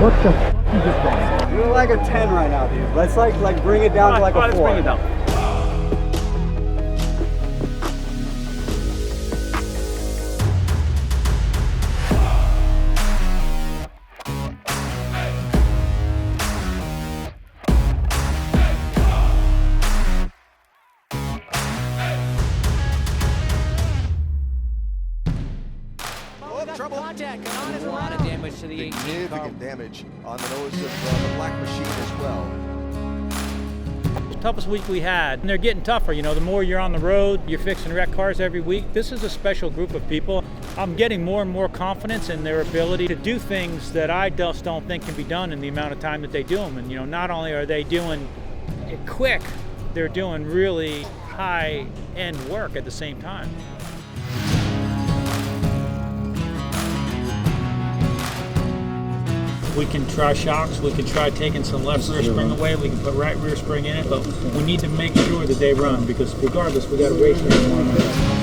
What the f*** is this thing? You're like a 10 right now, dude. Let's like bring it down to like a 4. Let's bring it down. Trouble. Contact. There's a lot of damage to the 18 car. Significant damage on the nose of the black machine as well. Toughest week we had, and they're getting tougher. You know, the more you're on the road, you're fixing wreck cars every week. This is a special group of people. I'm getting more and more confidence in their ability to do things that I just don't think can be done in the amount of time that they do them. And you know, not only are they doing it quick, they're doing really high-end work at the same time. We can try shocks, we can try taking some left rear spring away, we can put right rear spring in it, but we need to make sure that they run, because regardless, we got to race them tomorrow.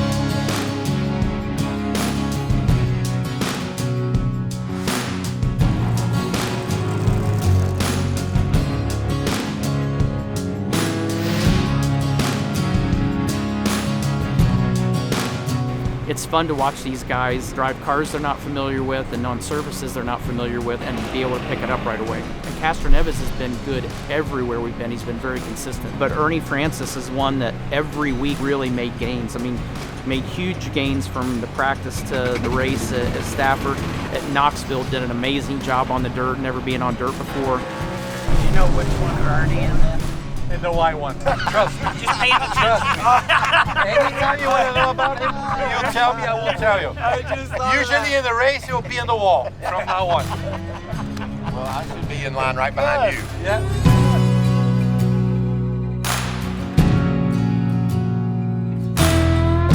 It's fun to watch these guys drive cars they're not familiar with and on surfaces they're not familiar with and be able to pick it up right away. And Castroneves has been good everywhere we've been. He's been very consistent. But Ernie Francis is one that every week really made gains. I mean, made huge gains from the practice to the race at Stafford. At Knoxville, did an amazing job on the dirt, never being on dirt before. You know which one Ernie is in? In the white one. Trust me. Just pay attention. Anytime you want to know about him, you tell me, I will tell you. Usually in the race, he'll be in the wall from now on. Well, I should be in line right behind you. Yeah.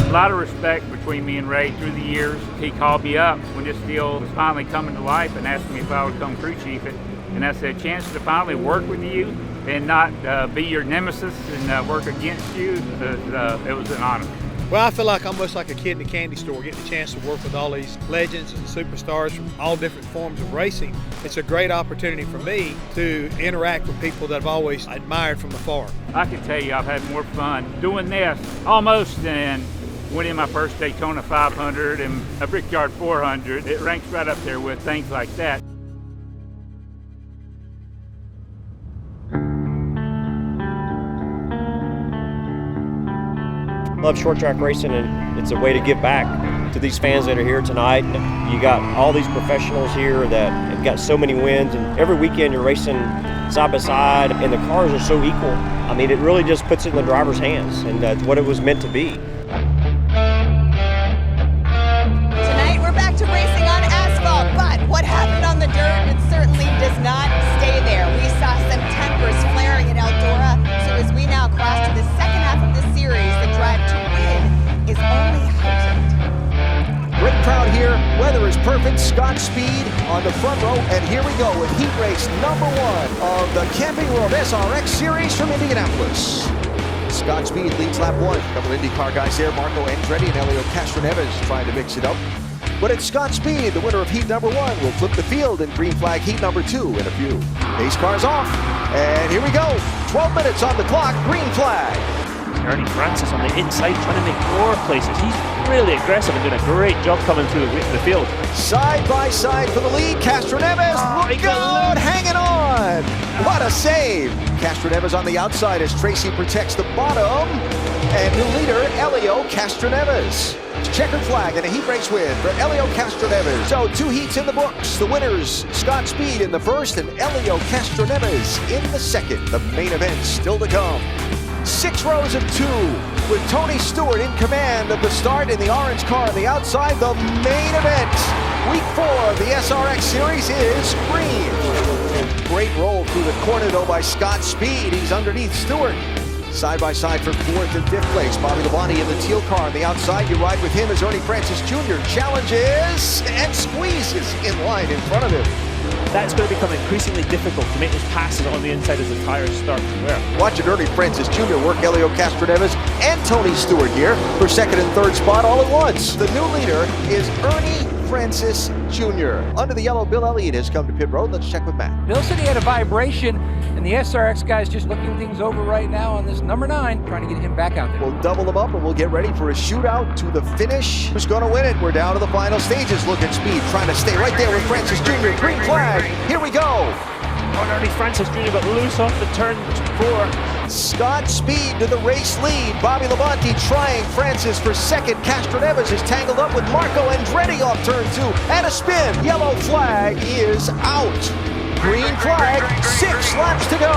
A lot of respect between me and Ray through the years. He called me up when this deal was finally coming to life and asked me if I would come crew chief it. And I said, chance to finally work with you and not be your nemesis and work against you, it was an honor. Well, I feel like I'm almost like a kid in a candy store, getting a chance to work with all these legends and superstars from all different forms of racing. It's a great opportunity for me to interact with people that I've always admired from afar. I can tell you I've had more fun doing this almost than winning my first Daytona 500 and a Brickyard 400. It ranks right up there with things like that. Love short track racing, and it's a way to give back to these fans that are here tonight. You got all these professionals here that have got so many wins, and every weekend you're racing side by side, and the cars are so equal. I mean, it really just puts it in the driver's hands, and that's what it was meant to be. Tonight we're back to racing on asphalt, but what happened on the dirt, it certainly does not stay there. We saw some tempers flaring at Eldora, so as we now cross to the second half of the series, the drive to win is only heightened. Great crowd here. Weather is perfect. Scott Speed on the front row. And here we go with heat race number 1 of the Camping World SRX Series from Indianapolis. Scott Speed leads lap 1. A couple IndyCar guys there, Marco Andretti and Elio Castroneves trying to mix it up. But it's Scott Speed, the winner of heat number 1, will flip the field in green flag heat number 2 in a few. Pace cars off. And here we go. 12 minutes on the clock. Green flag. Ernie Francis on the inside trying to make more places. He's really aggressive and doing a great job coming through the field. Side by side for the lead. Castroneves, look out, hanging on. What a save. Castroneves on the outside as Tracy protects the bottom. And new leader, Elio Castroneves. Checkered flag and a heat race win for Elio Castroneves. So 2 heats in the books. The winners, Scott Speed in the first and Elio Castroneves in the second. The main event still to come. 6 rows of 2 with Tony Stewart in command of the start in the orange car on the outside. The main event, week 4 of the SRX Series is green. Great roll through the corner though by Scott Speed. He's underneath Stewart. Side by side from 4th and 5th place. Bobby Labonte in the teal car on the outside. You ride with him as Ernie Francis Jr. challenges and squeezes in line in front of him. That's going to become increasingly difficult to make those passes on the inside as the tires start to wear. Watching Ernie Francis Jr. work Elio Castroneves and Tony Stewart here for 2nd and 3rd spot all at once. The new leader is Ernie Francis Jr. Under the yellow, Bill Elliott has come to pit road. Let's check with Matt. Bill said he had a vibration, and the SRX guy's just looking things over right now on this number 9, trying to get him back out there. We'll double them up and we'll get ready for a shootout to the finish. Who's going to win it? We're down to the final stages. Look at Speed, trying to stay right there with Francis Jr. Green flag. Here we go. Ernie Francis Jr. got loose off the turn 4. Scott Speed to the race lead. Bobby Labonte trying Francis for second. Castroneves is tangled up with Marco Andretti off turn 2. And a spin. Yellow flag is out. Green flag, 6 laps to go.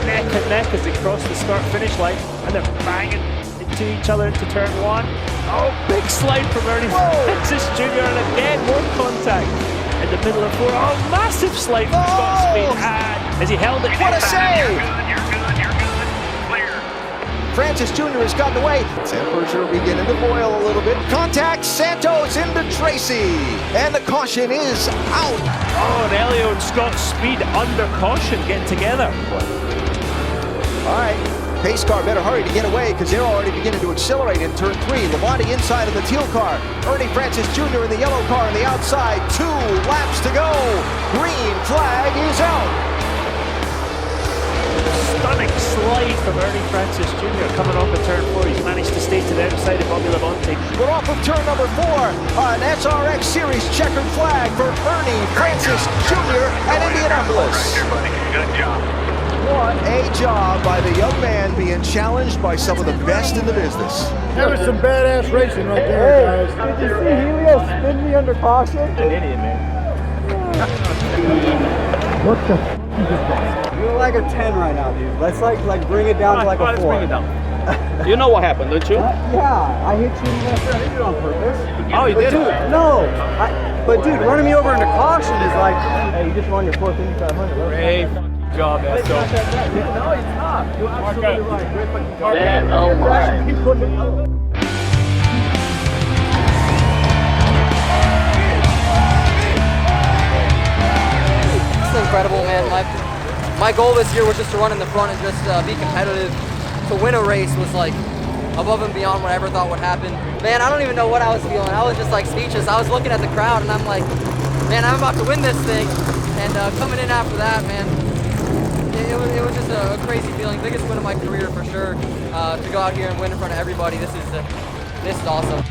Neck and neck as they cross the start-finish line, and they're banging into each other into turn 1. Oh, big slide from Ernie Francis Jr. and again more contact in the middle of 4. Oh, massive slide from Scott Speed. And as he held it. What a save! You're good. Clear. Francis Jr. has gotten away. Tempers are beginning to boil a little bit. Contact, Santos into Tracy. And the caution is out. Oh, and Elio and Scott Speed under caution getting together. All right, pace car better hurry to get away because they're already beginning to accelerate in turn 3. Labonte inside of the teal car. Ernie Francis Jr. in the yellow car on the outside. 2 laps to go. Green flag is out. Stunning slide from Ernie Francis Jr. coming off of turn 4. He's managed to stay to the outside of Bobby Labonte. We're off of turn number 4. An SRX Series checkered flag for Ernie Francis Jr. at Indianapolis. Good job. What a job by the young man being challenged by some of the best in the business. That was some badass racing right there, guys. Did you see Helio spin me under caution? An idiot, man. What the f*** is this? You're like a 10 right now, dude. Let's like bring it down to like a 4. Let's bring it down. You know what happened, don't you? Yeah, I hit you in the left ear. I did it on purpose. Oh, you did? Dude, no. But dude, running me over into caution is like, hey, you just won your 4th Indy 500. Great job, No, it's not. You're absolutely right. Great fucking car. It's incredible, man. My goal this year was just to run in the front and just be competitive. To win a race was like above and beyond what I ever thought would happen. Man, I don't even know what I was feeling. I was just like speechless. I was looking at the crowd and I'm like, man, I'm about to win this thing. And coming in after that, man, it was just a crazy feeling. Biggest win of my career for sure. To go out here and win in front of everybody, this is awesome.